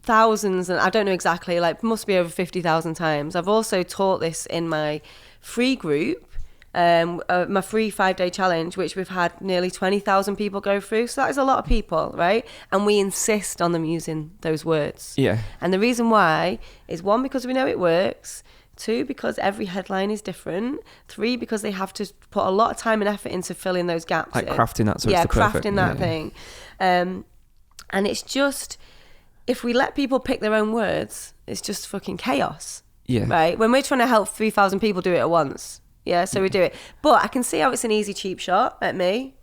thousands, and I don't know exactly, like must be over 50,000 times. I've also taught this in my free group, my free 5-day challenge, which we've had nearly 20,000 people go through. So that is a lot of people, right? And we insist on them using those words. Yeah. And the reason why is 1, because we know it works. 2, because every headline is different. 3, because they have to put a lot of time and effort into filling those gaps. Like crafting that, so it's the perfect. Crafting that thing. And it's just, if we let people pick their own words, it's just fucking chaos. Yeah. Right? When we're trying to help 3,000 people do it at once. Yeah, so we do it. But I can see how it's an easy, cheap shot at me.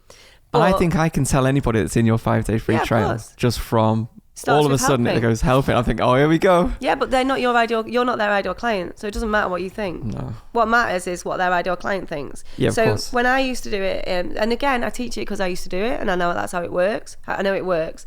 And I think I can tell anybody that's in your 5-day free trial just from all of a sudden it goes helping. I think, oh, here we go. Yeah, but they're not you're not their ideal client. So it doesn't matter what you think. No. What matters is what their ideal client thinks. Yeah, so of course. When I used to do it, and again, I teach it because I used to do it and I know that's how it works. I know it works.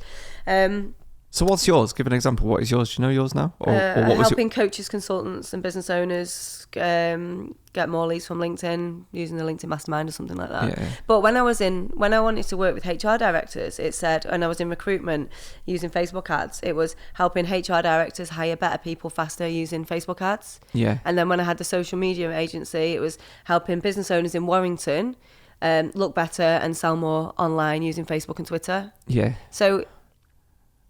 So what's yours? Give an example. What is yours? Do you know yours now? Or what was helping coaches, consultants and business owners get more leads from LinkedIn using the LinkedIn Mastermind or something like that. Yeah. But when I wanted to work with HR directors, it said, and I was in recruitment using Facebook ads, it was helping HR directors hire better people faster using Facebook ads. Yeah. And then when I had the social media agency, it was helping business owners in Warrington look better and sell more online using Facebook and Twitter. Yeah. So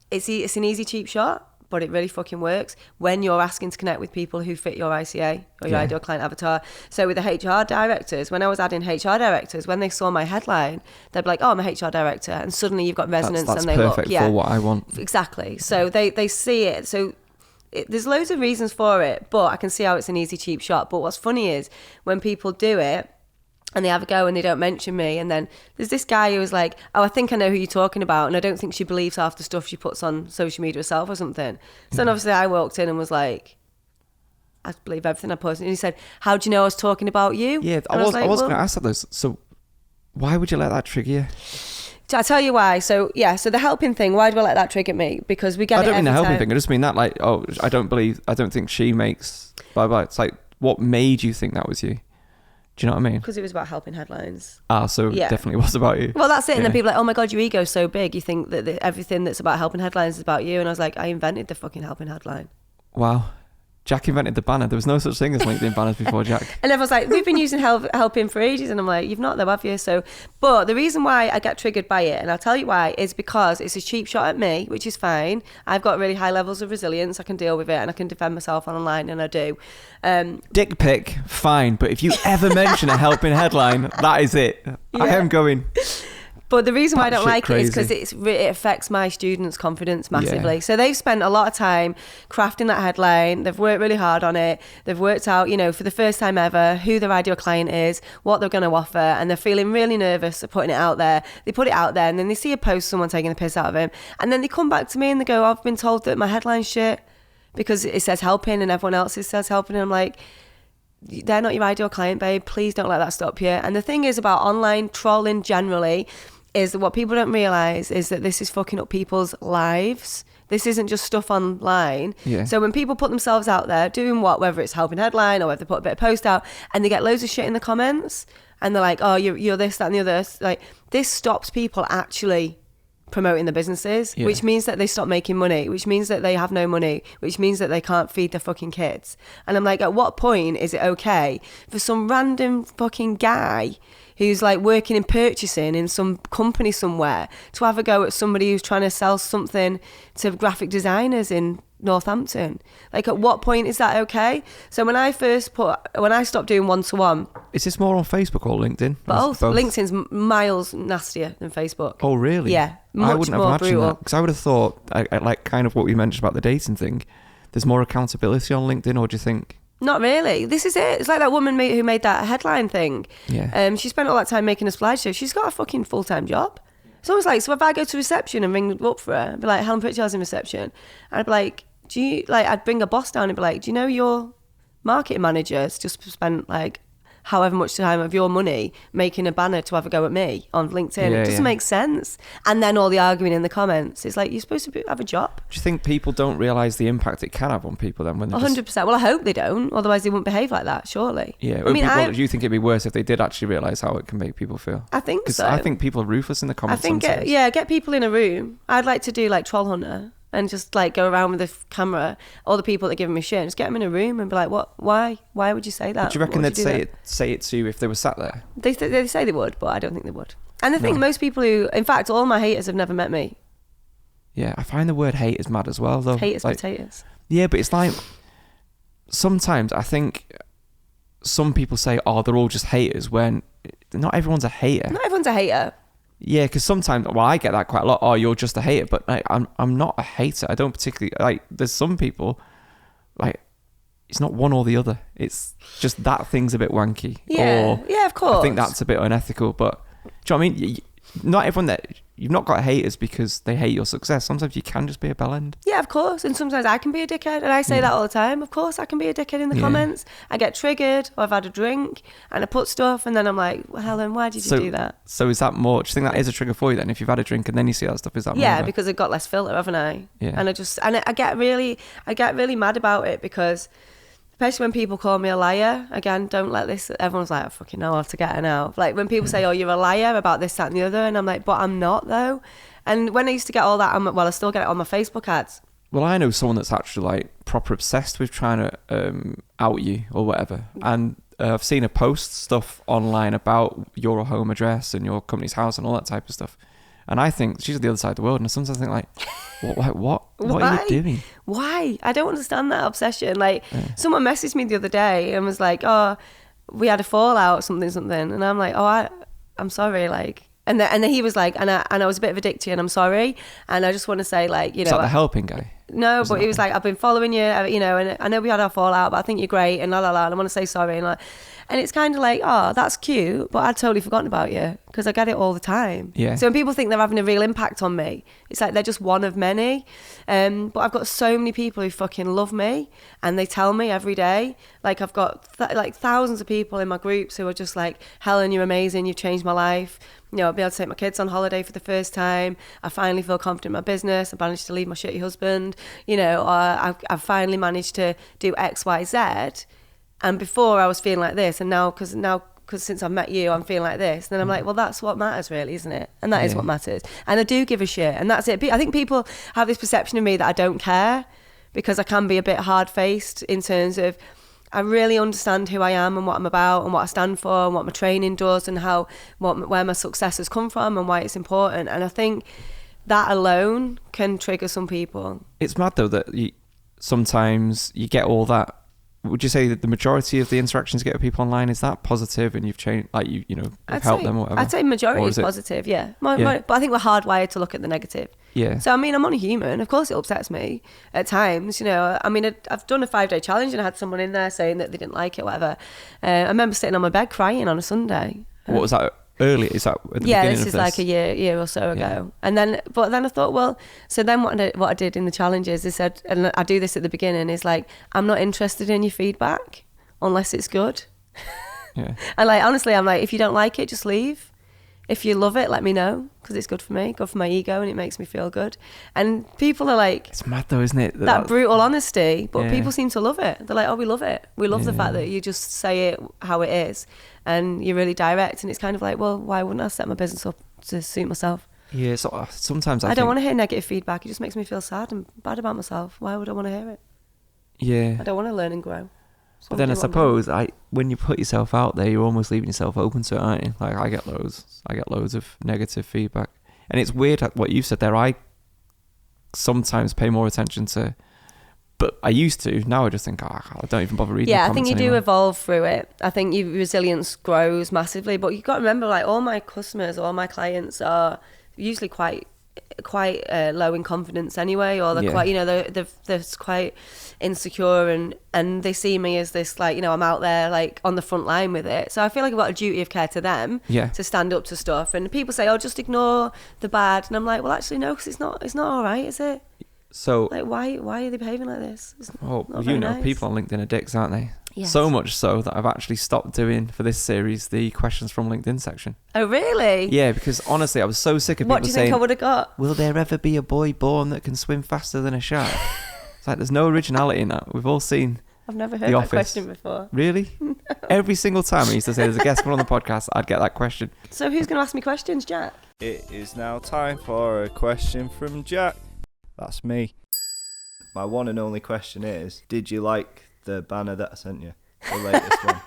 it's an easy, cheap shot, but it really fucking works when you're asking to connect with people who fit your ICA or your ideal client avatar. So with the HR directors, when I was adding HR directors, when they saw my headline, they'd be like, oh, I'm a HR director. And suddenly you've got resonance. That's and they perfect look. for what I want. Exactly. So they see it. So there's loads of reasons for it, but I can see how it's an easy, cheap shot. But what's funny is when people do it, and they have a go and they don't mention me. And then there's this guy who was like, oh, I think I know who you're talking about. And I don't think she believes half the stuff she puts on social media herself or something. So then obviously I walked in and was like, I believe everything I posted. And he said, how do you know I was talking about you? Yeah, I was going to ask that though. So why would you let that trigger you? I'll tell you why. So the helping thing, why do I let that trigger me? Because we get it every time. I don't mean the helping thing. I just mean that like, oh, I don't think she makes blah, blah. It's like, what made you think that was you? Do you know what I mean? Because it was about helping headlines. So it definitely was about you. Well, that's it. And then people are like, oh my God, your ego's so big. You think that everything that's about helping headlines is about you. And I was like, I invented the fucking helping headline. Wow. Jack invented the banner. There was no such thing as LinkedIn banners before Jack. And everyone's like, we've been using helping for ages. And I'm like, you've not though, have you? So, but the reason why I get triggered by it, and I'll tell you why, is because it's a cheap shot at me, which is fine. I've got really high levels of resilience. I can deal with it and I can defend myself online, and I do. Dick pic, fine. But if you ever mention a helping headline, that is it. Yeah. I am going. But the reason why I don't like it is because it affects my students' confidence massively. Yeah. So they've spent a lot of time crafting that headline. They've worked really hard on it. They've worked out, for the first time ever, who their ideal client is, what they're going to offer, and they're feeling really nervous of putting it out there. They put it out there, and then they see a post, someone taking the piss out of him, and then they come back to me and they go, I've been told that my headline's shit because it says helping and everyone else says helping. And I'm like, they're not your ideal client, babe. Please don't let that stop you. And the thing is about online trolling generally is that what people don't realise is that this is fucking up people's lives. This isn't just stuff online. Yeah. So when people put themselves out there doing whether it's helping headline or whether they put a bit of post out and they get loads of shit in the comments and they're like, oh, you're this, that and the other. Like, this stops people actually promoting their businesses, which means that they stop making money, which means that they have no money, which means that they can't feed their fucking kids. And I'm like, at what point is it okay for some random fucking guy who's like working in purchasing in some company somewhere to have a go at somebody who's trying to sell something to graphic designers in Northampton? Like, at what point is that okay? So when I stopped doing one-to-one. Is this more on Facebook or LinkedIn? Both. LinkedIn's miles nastier than Facebook. Oh, really? Yeah. I wouldn't have imagined brutal. that, because I would have thought, like kind of what we mentioned about the dating thing, there's more accountability on LinkedIn, or do you think? Not really. This is it. It's like that woman who made that headline thing. Yeah. She spent all that time making a slideshow. She's got a fucking full-time job. It's almost like, so if I go to reception and ring up for her, I'd be like, Helen Pritchard's in reception. And I'd be like, I'd bring a boss down and be like, do you know your marketing manager's just spent like however much time of your money making a banner to have a go at me on LinkedIn? It doesn't make sense. And then all the arguing in the comments. It's like, you're supposed to have a job. Do you think people don't realise the impact it can have on people then? When 100%. Well, I hope they don't. Otherwise, they wouldn't behave like that, surely. Yeah. I mean, do you think it'd be worse if they did actually realise how it can make people feel? I think so. Because I think people are ruthless in the comments sometimes. Get people in a room. I'd like to do like Troll Hunter and just like go around with a camera, all the people that are giving me shit, just get them in a room and be like, what? Why would you say that? But do you reckon they'd say it to you if they were sat there? They say they would, but I don't think they would. And I think most people who, in fact, all my haters have never met me. Yeah, I find the word hate is mad as well, though. Haters, like, potatoes. Yeah, but it's like, sometimes I think some people say, oh, they're all just haters, when not everyone's a hater. Not everyone's a hater. Yeah, because sometimes, well, I get that quite a lot. Oh, you're just a hater, but like, I'm not a hater. I don't particularly like. There's some people, like, it's not one or the other. It's just that thing's a bit wanky. Yeah, of course. I think that's a bit unethical. But do you know what I mean? Not everyone that you've not got haters because they hate your success. Sometimes you can just be a bellend. Yeah, of course. And sometimes I can be a dickhead, and I say that all the time. Of course, I can be a dickhead in the comments. I get triggered, or I've had a drink, and I put stuff, and then I'm like, well, Helen, why did you do that? So is that more? Do you think that is a trigger for you then? If you've had a drink and then you see that stuff, is that? Yeah, because I've got less filter, haven't I? Yeah. And I get really mad about it, because especially when people call me a liar. Again, don't let this, everyone's like, I fucking know how to get her now. Like when people say, oh, you're a liar about this, that and the other, and I'm like, but I'm not though. And when I used to get all that, I still get it on my Facebook ads. Well, I know someone that's actually like proper obsessed with trying to out you or whatever. And I've seen her post stuff online about your home address and your company's house and all that type of stuff. And I think she's at the other side of the world. And sometimes I think like, what are you doing? Why? I don't understand that obsession. Like someone messaged me the other day and was like, oh, we had a fallout, something. And I'm like, oh, I'm sorry. Like, and then he was like, and I was a bit of a dick to you, and I'm sorry. And I just want to say, like, you know. Is that the helping guy? No, but he was like, I've been following you, you know, and I know we had our fallout, but I think you're great, and and I want to say sorry. And it's kind of like, oh, that's cute, but I'd totally forgotten about you, because I get it all the time. Yeah. So when people think they're having a real impact on me, it's like they're just one of many. But I've got so many people who fucking love me, and they tell me every day. Like I've got like thousands of people in my groups who are just like, Helen, you're amazing, you've changed my life. You know, I'll be able to take my kids on holiday for the first time. I finally feel confident in my business. I managed to leave my shitty husband. You know, I've finally managed to do X, Y, Z. And before I was feeling like this, and now because since I've met you, I'm feeling like this. Then I'm like, well, that's what matters, really, isn't it? And that is what matters. And I do give a shit, and that's it. I think people have this perception of me that I don't care, because I can be a bit hard-faced in terms of I really understand who I am and what I'm about and what I stand for and what my training does and where my success has come from and why it's important. And I think that alone can trigger some people. It's mad though that sometimes you get all that. Would you say that the majority of the interactions you get with people online, is that positive and you've changed, like you've helped them or whatever? I'd say majority is positive, yeah. But I think we're hardwired to look at the negative. Yeah. So I mean, I'm only human. Of course, it upsets me at times. You know, I mean, I've done a 5-day challenge and I had someone in there saying that they didn't like it, whatever. I remember sitting on my bed crying on a Sunday. What was that? Early? Is that at the beginning of this? Yeah, this is like a year or so ago. And then I thought, well, so then what I did in the challenges is said, and I do this at the beginning, is like, I'm not interested in your feedback unless it's good. Yeah. And like, honestly, I'm like, if you don't like it, just leave. If you love it, let me know, because it's good for me, good for my ego, and it makes me feel good. And people are like... It's mad though, isn't it? That brutal honesty, but people seem to love it. They're like, oh, we love it. We love the fact that you just say it how it is, and you're really direct, and it's kind of like, well, why wouldn't I set my business up to suit myself? Yeah, so sometimes I don't want to hear negative feedback. It just makes me feel sad and bad about myself. Why would I want to hear it? Yeah. I don't want to learn and grow. So but then I suppose when you put yourself out there, you're almost leaving yourself open to it, aren't you? Like I get loads of negative feedback, and it's weird what you said there. I sometimes pay more attention to, but I used to. Now I just think, I don't even bother reading. Yeah, the I think you anymore. do evolve through it. I think your resilience grows massively, but you've got to remember, like, all my customers, all my clients are usually quite low in confidence anyway, or they're quite, they're quite insecure, and they see me as this, like, I'm out there like on the front line with it. So I feel like I've got a duty of care to them to stand up to stuff. And people say, oh, just ignore the bad, and I'm like, well, actually no, because it's not all right, is it? So like, why are they behaving like this? Nice. People on LinkedIn are dicks, aren't they? Yes. So much so that I've actually stopped doing, for this series, the questions from LinkedIn section. Oh, really? Yeah, because honestly, I was so sick of people saying... What do do you think I would have got? Will there ever be a boy born that can swim faster than a shark? It's like, there's no originality in that. We've all seen I've never heard that question before. Really? No. Every single time I used to say there's a guest on the podcast, I'd get that question. So who's going to ask me questions, Jack? It is now time for a question from Jack. That's me. My one and only question is, did you like the banner that I sent you? The latest one.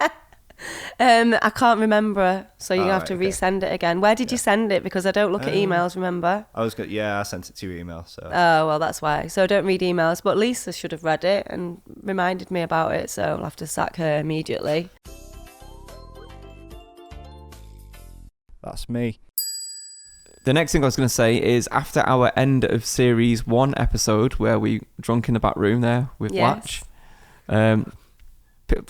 I can't remember, so you have to resend it again. Where did you send it? Because I don't look at emails, remember? I sent it to your email. So. Oh, well, that's why. So I don't read emails, but Lisa should have read it and reminded me about it, so I'll have to sack her immediately. That's me. The next thing I was going to say is, after our end of series 1 episode where we drunk in the back room there with Latch,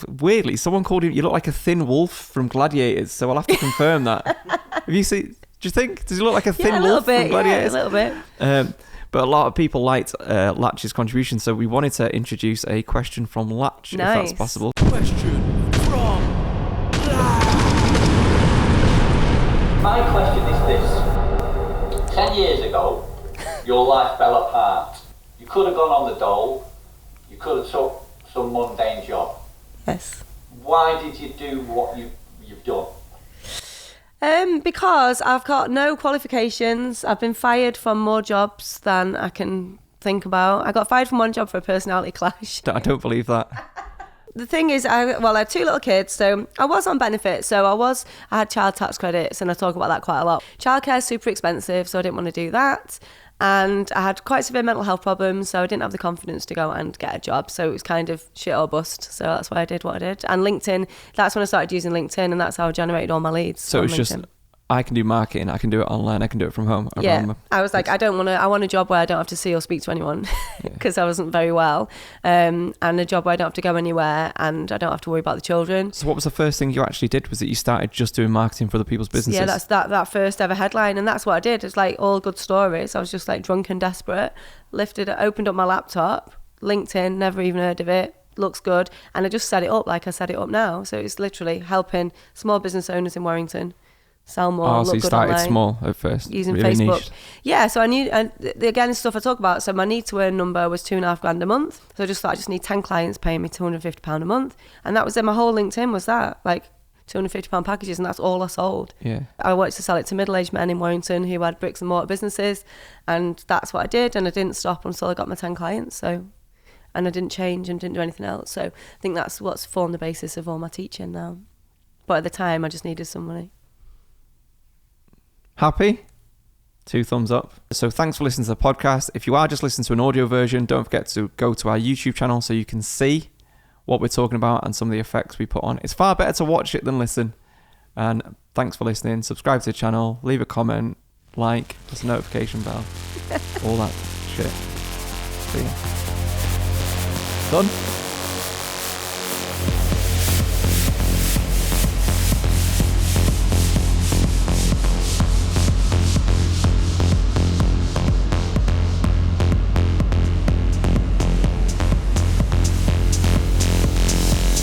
weirdly, someone called him, you look like a thin wolf from Gladiators, so I'll have to confirm that. Have you seen, do you think, does he look like a thin wolf from Gladiators? Yeah, a little bit. But a lot of people liked Latch's contribution, so we wanted to introduce a question from Latch, if that's possible. Question from Latch. My question is this. 10 years ago, your life fell apart. You could have gone on the dole. You could have took some mundane job. Yes. Why did you do what you've done? Because I've got no qualifications. I've been fired from more jobs than I can think about. I got fired from one job for a personality clash. I don't believe that. The thing is, I had 2 little kids, so I was on benefits. So I had child tax credits, and I talk about that quite a lot. Childcare is super expensive, so I didn't want to do that. And I had quite severe mental health problems, so I didn't have the confidence to go and get a job. So it was kind of shit or bust. So that's why I did what I did. And LinkedIn, that's when I started using LinkedIn, and that's how I generated all my leads. So it's just, I can do marketing, I can do it online, I can do it from home. I was like, I want a job where I don't have to see or speak to anyone, because I wasn't very well. And a job where I don't have to go anywhere, and I don't have to worry about the children. So what was the first thing you actually did? Was it you started just doing marketing for other people's businesses? Yeah, that's that first ever headline, and that's what I did. It's like all good stories. I was just like drunk and desperate, opened up my laptop, LinkedIn, never even heard of it, looks good, and I just set it up like I set it up now. So it's literally helping small business owners in Warrington sell more. So you started online, small at first, using really Facebook. Niche. Yeah, so I knew, and again, stuff I talk about. So my need to earn number was $2,500 a month. So I just thought I just need 10 clients paying me £250 a month, and that was it. My whole LinkedIn was that, like £250 packages, and that's all I sold. Yeah, I wanted to sell it to middle-aged men in Warrington who had bricks and mortar businesses, and that's what I did. And I didn't stop until I got my 10 clients. So, and I didn't change and didn't do anything else. So I think that's what's formed the basis of all my teaching now. But at the time, I just needed some money. Happy? 2 thumbs up. So thanks for listening to the podcast. If you are just listening to an audio version, don't forget to go to our YouTube channel so you can see what we're talking about and some of the effects we put on. It's far better to watch it than listen. And thanks for listening. Subscribe to the channel, leave a comment, like, there's a notification bell, all that shit. See ya. Done?